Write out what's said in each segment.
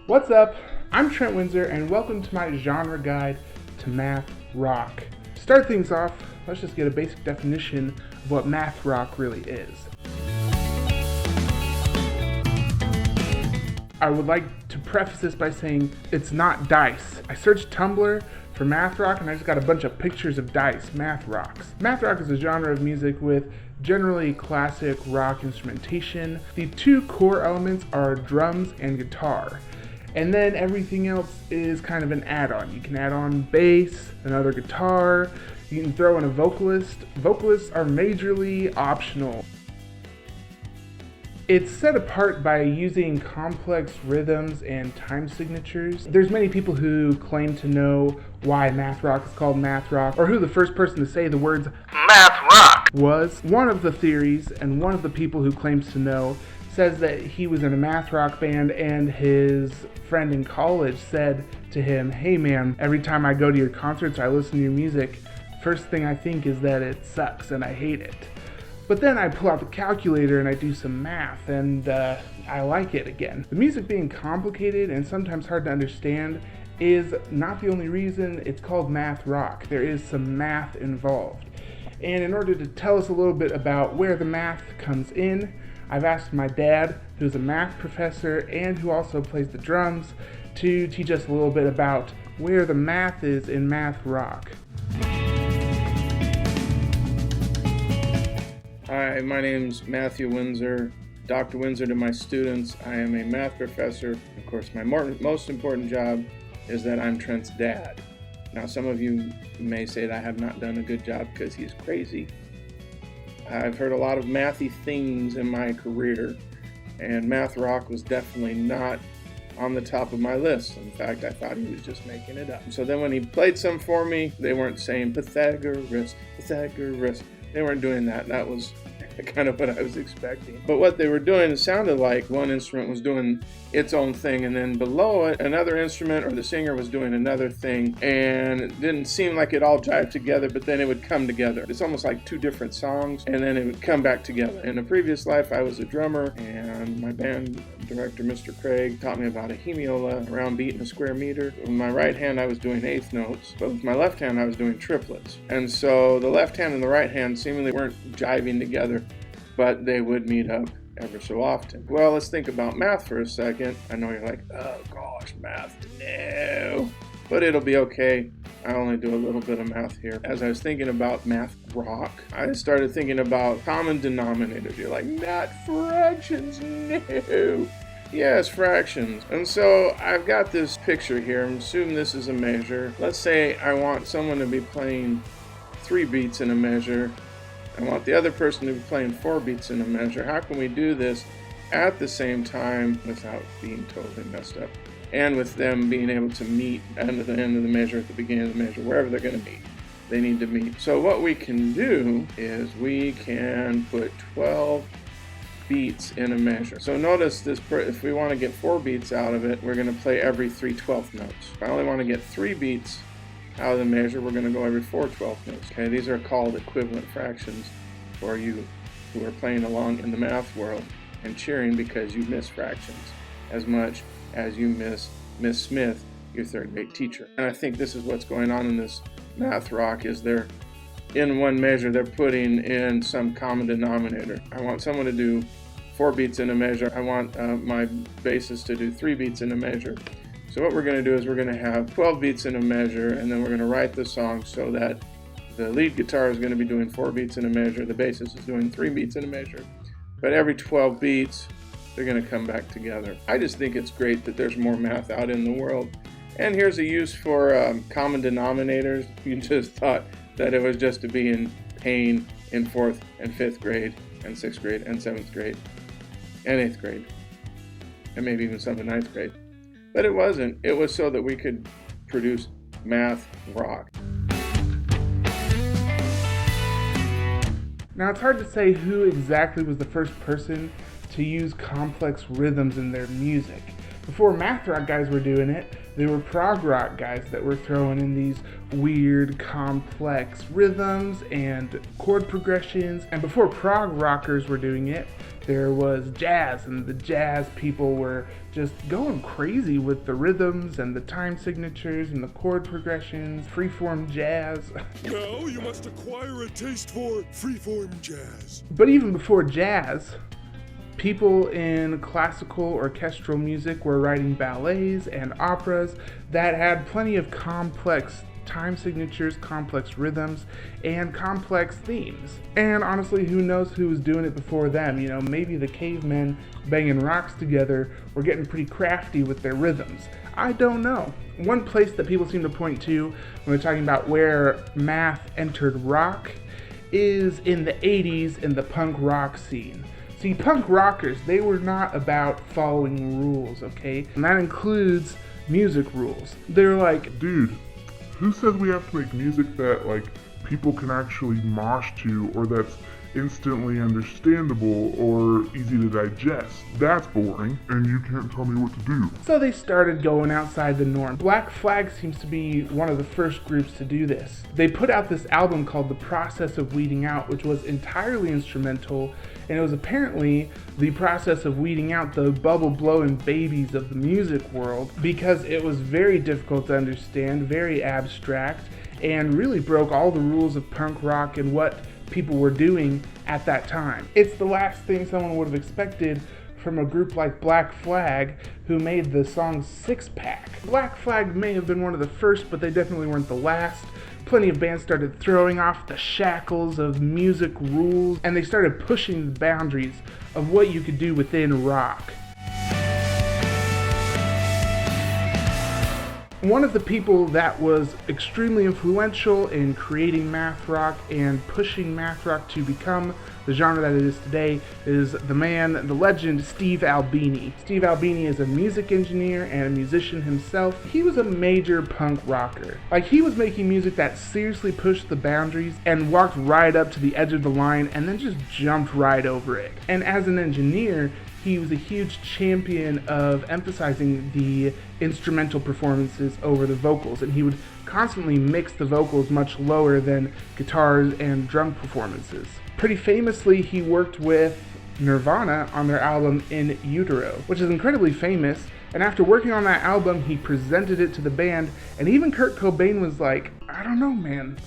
What's up? I'm Trent Windsor, and welcome to my genre guide to math rock. To start things off, let's just get a basic definition of what math rock really is. I would like to preface this by saying it's not dice. I searched Tumblr for math rock and I just got a bunch of pictures of dice, math rocks. Math rock is a genre of music with generally classic rock instrumentation. The two core elements are drums and guitar. And then everything else is kind of an add-on. You can add on bass, another guitar, you can throw in a vocalist. Vocalists are majorly optional. It's set apart by using complex rhythms and time signatures. There's many people who claim to know why math rock is called math rock, or who the first person to say the words math rock was. One of the theories, and one of the people who claims to know, says that he was in a math rock band and his friend in college said to him, "Hey man, every time I go to your concerts, I listen to your music, first thing I think is that it sucks and I hate it. But then I pull out the calculator and I do some math and I like it again." The music being complicated and sometimes hard to understand is not the only reason it's called math rock. There is some math involved. And in order to tell us a little bit about where the math comes in, I've asked my dad, who's a math professor and who also plays the drums, to teach us a little bit about where the math is in math rock. Hi, my name's Matthew Windsor, Dr. Windsor to my students. I am a math professor. Of course, my most important job is that I'm Trent's dad. Now, some of you may say that I have not done a good job because he's crazy. I've heard a lot of mathy things in my career, and math rock was definitely not on the top of my list. In fact, I thought he was just making it up. So then when he played some for me, they weren't saying Pythagoras, Pythagoras. They weren't doing that. That was kind of what I was expecting. But what they were doing, it sounded like one instrument was doing its own thing, and then below it, another instrument or the singer was doing another thing, and it didn't seem like it all jived together, but then it would come together. It's almost like two different songs, and then it would come back together. In a previous life, I was a drummer, and my band director, Mr. Craig, taught me about a hemiola, a round beat in a square meter. With my right hand, I was doing eighth notes, but with my left hand, I was doing triplets. And so the left hand and the right hand seemingly weren't jiving together, but they would meet up ever so often. Well, let's think about math for a second. I know you're like, oh gosh, math, no. But it'll be okay. I only do a little bit of math here. As I was thinking about math rock, I started thinking about common denominators. You're like, not fractions, no. Yes, fractions. And so I've got this picture here. I'm assuming this is a measure. Let's say I want someone to be playing 3 beats in a measure. I want the other person to be playing 4 beats in a measure. How can we do this at the same time without being totally messed up? And with them being able to meet at the end of the measure, at the beginning of the measure, wherever they're going to meet, they need to meet. So what we can do is we can put 12 beats in a measure. So notice this, if we want to get 4 beats out of it, we're going to play every 3 12th notes. If I only want to get 3 beats out of the measure, we're going to go every 4 12th notes. Okay, these are called equivalent fractions for you who are playing along in the math world and cheering because you miss fractions as much as you miss Miss Smith, your 3rd grade teacher. And I think this is what's going on in this math rock, is they're in one measure, they're putting in some common denominator. I want someone to do 4 beats in a measure. I want my bassist to do 3 beats in a measure. So what we're going to do is we're going to have 12 beats in a measure, and then we're going to write the song so that the lead guitar is going to be doing 4 beats in a measure, the bassist is doing 3 beats in a measure. But every 12 beats, they're going to come back together. I just think it's great that there's more math out in the world. And here's a use for common denominators. You just thought that it was just to be in pain in 4th and 5th grade and 6th grade and 7th grade and 8th grade and maybe even some in 9th grade. But it wasn't. It was so that we could produce math rock. Now, it's hard to say who exactly was the first person to use complex rhythms in their music. Before math rock guys were doing it, there were prog rock guys that were throwing in these weird, complex rhythms and chord progressions. And before prog rockers were doing it, There was jazz, and the jazz people were just going crazy with the rhythms and the time signatures and the chord progressions, freeform jazz. Now you must acquire a taste for freeform jazz. But even before jazz, people in classical orchestral music were writing ballets and operas that had plenty of complex time signatures, complex rhythms, and complex themes. And honestly, who knows who was doing it before them? You know, maybe the cavemen banging rocks together were getting pretty crafty with their rhythms. I don't know. One place that people seem to point to when they're talking about where math entered rock is in the 80s in the punk rock scene. See, punk rockers, they were not about following rules, okay? And that includes music rules. They're like, dude, who says we have to make music that, like, people can actually mosh to, or that's instantly understandable or easy to digest? That's boring, and you can't tell me what to do. so they started going outside the norm. Black Flag seems to be one of the first groups to do this. They put out this album called The Process of Weeding Out, which was entirely instrumental, and it was apparently the process of weeding out the bubble-blowing babies of the music world, because it was very difficult to understand, very abstract, and really broke all the rules of punk rock and what people were doing at that time. It's the last thing someone would have expected from a group like Black Flag, who made the song Six Pack. Black Flag may have been one of the first, but they definitely weren't the last. Plenty of bands started throwing off the shackles of music rules, and they started pushing the boundaries of what you could do within rock. One of the people that was extremely influential in creating math rock and pushing math rock to become the genre that it is today is the man, the legend, Steve Albini. Steve Albini is a music engineer and a musician himself. He was a major punk rocker. Like, he was making music that seriously pushed the boundaries and walked right up to the edge of the line and then just jumped right over it. And as an engineer, he was a huge champion of emphasizing the instrumental performances over the vocals, and he would constantly mix the vocals much lower than guitars and drum performances. Pretty famously, he worked with Nirvana on their album In Utero, which is incredibly famous, and after working on that album, he presented it to the band, and even Kurt Cobain was like, I don't know, man.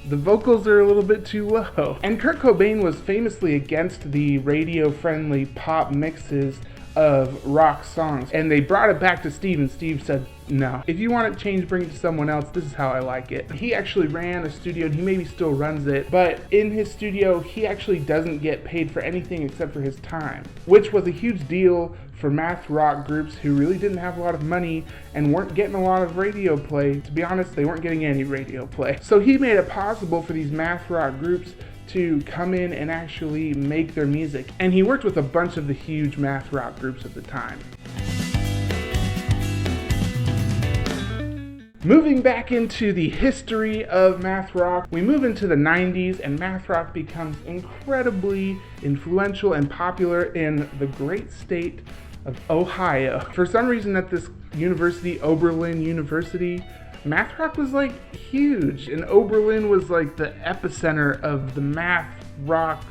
The vocals are a little bit too low. And Kurt Cobain was famously against the radio-friendly pop mixes of rock songs. And they brought it back to Steve, and Steve said, no. If you want it changed, bring it to someone else. This is how I like it. He actually ran a studio, and he maybe still runs it, but in his studio, he actually doesn't get paid for anything except for his time, which was a huge deal for math rock groups who really didn't have a lot of money and weren't getting a lot of radio play. To be honest, they weren't getting any radio play. So he made it possible for these math rock groups to come in and actually make their music. And he worked with a bunch of the huge math rock groups at the time. Moving back into the history of math rock, we move into the 90s, and math rock becomes incredibly influential and popular in the great state of Ohio. For some reason at this university, Oberlin University, math rock was like huge, and Oberlin was like the epicenter of the math rock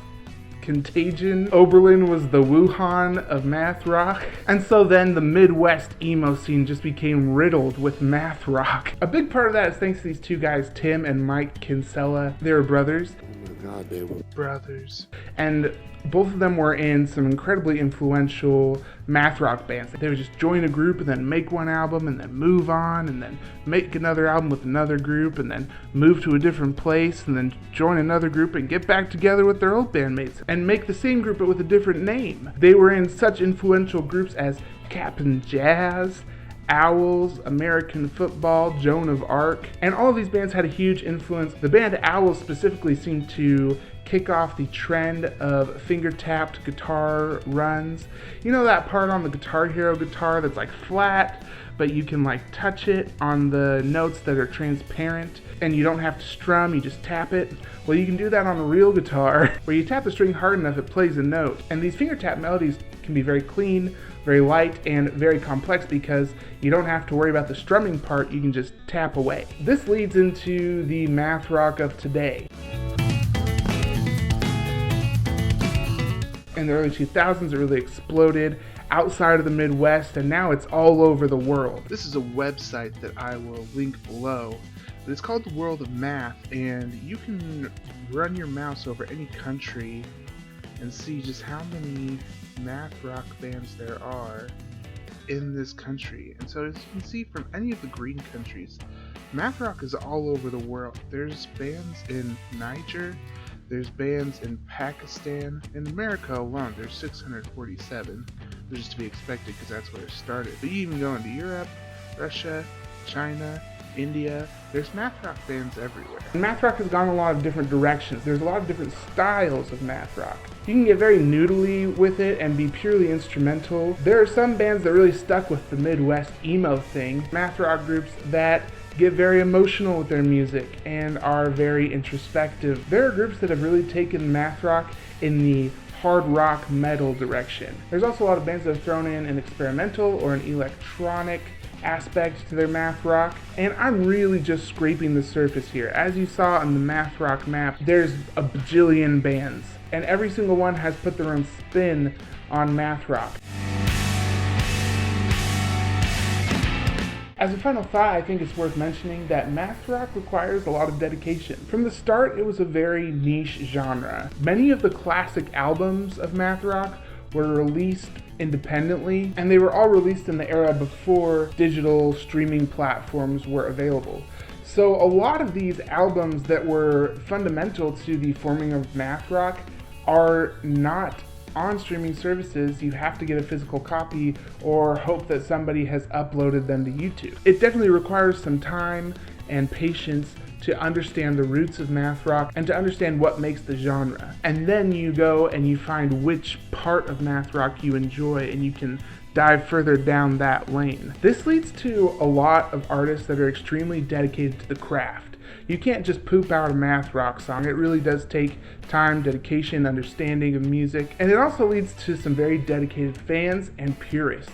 contagion. Oberlin was the Wuhan of math rock. And so then the Midwest emo scene just became riddled with math rock. A big part of that is thanks to these two guys, Tim and Mike Kinsella. They were brothers. Oh my God, they were brothers. And both of them were in some incredibly influential math rock bands. They would just join a group and then make one album and then move on and then make another album with another group and then move to a different place and then join another group and get back together with their old bandmates and make the same group but with a different name. They were in such influential groups as Cap'n Jazz, Owls, American Football, Joan of Arc, and all of these bands had a huge influence. The band Owls specifically seemed to kick off the trend of finger-tapped guitar runs. You know that part on the Guitar Hero guitar that's like flat, but you can like touch it on the notes that are transparent, and you don't have to strum, you just tap it? Well, you can do that on a real guitar, where you tap the string hard enough it plays a note. And these finger-tap melodies can be very clean, very light, and very complex because you don't have to worry about the strumming part, you can just tap away. This leads into the math rock of today. In the early 2000s, it really exploded outside of the Midwest, and now it's all over the world. This is a website that I will link below. But it's called The World of Math, and you can run your mouse over any country and see just how many math rock bands there are in this country. And so as you can see from any of the green countries, math rock is all over the world. There's bands in Niger, there's bands in Pakistan. In America alone, there's 647, which is to be expected because that's where it started. But you even go into Europe, Russia, China, India, there's math rock bands everywhere. And math rock has gone a lot of different directions. There's a lot of different styles of math rock. You can get very noodly with it and be purely instrumental. There are some bands that really stuck with the Midwest emo thing. Math rock groups that get very emotional with their music and are very introspective. There are groups that have really taken math rock in the hard rock metal direction. There's also a lot of bands that have thrown in an experimental or an electronic aspect to their math rock, and I'm really just scraping the surface here. As you saw on the math rock map, there's a bajillion bands, and every single one has put their own spin on math rock. As a final thought, I think it's worth mentioning that math rock requires a lot of dedication. From the start, it was a very niche genre. Many of the classic albums of math rock were released independently, and they were all released in the era before digital streaming platforms were available. So a lot of these albums that were fundamental to the forming of math rock are not on streaming services. You have to get a physical copy or hope that somebody has uploaded them to YouTube. It definitely requires some time and patience to understand the roots of math rock and to understand what makes the genre. And then you go and you find which part of math rock you enjoy, and you can dive further down that lane. This leads to a lot of artists that are extremely dedicated to the craft. You can't just poop out a math rock song. It really does take time, dedication, understanding of music, and it also leads to some very dedicated fans and purists.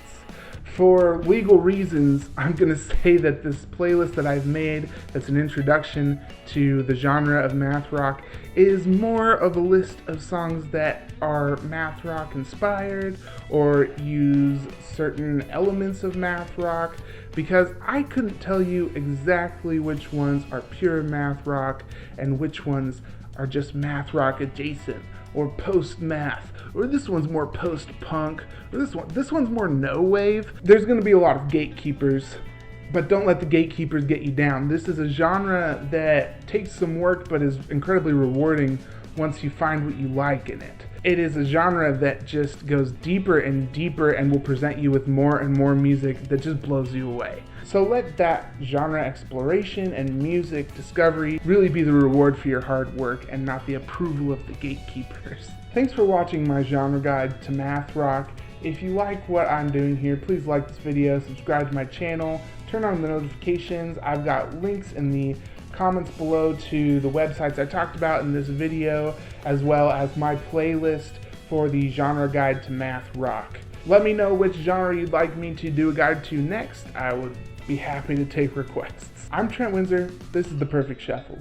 For legal reasons, I'm going to say that this playlist that I've made, that's an introduction to the genre of math rock, is more of a list of songs that are math rock inspired or use certain elements of math rock, because I couldn't tell you exactly which ones are pure math rock and which ones are just math rock adjacent, or post-math, or this one's more post-punk, or this one's more no-wave. There's going to be a lot of gatekeepers, but don't let the gatekeepers get you down. This is a genre that takes some work but is incredibly rewarding once you find what you like in it. It is a genre that just goes deeper and deeper and will present you with more and more music that just blows you away. So let that genre exploration and music discovery really be the reward for your hard work and not the approval of the gatekeepers. Thanks for watching my genre guide to math rock. If you like what I'm doing here, please like this video, subscribe to my channel, turn on the notifications. I've got links in the comments below to the websites I talked about in this video, as well as my playlist for the genre guide to math rock. Let me know which genre you'd like me to do a guide to next. I would be happy to take requests. I'm Trent Windsor. This is The Perfect Shuffle.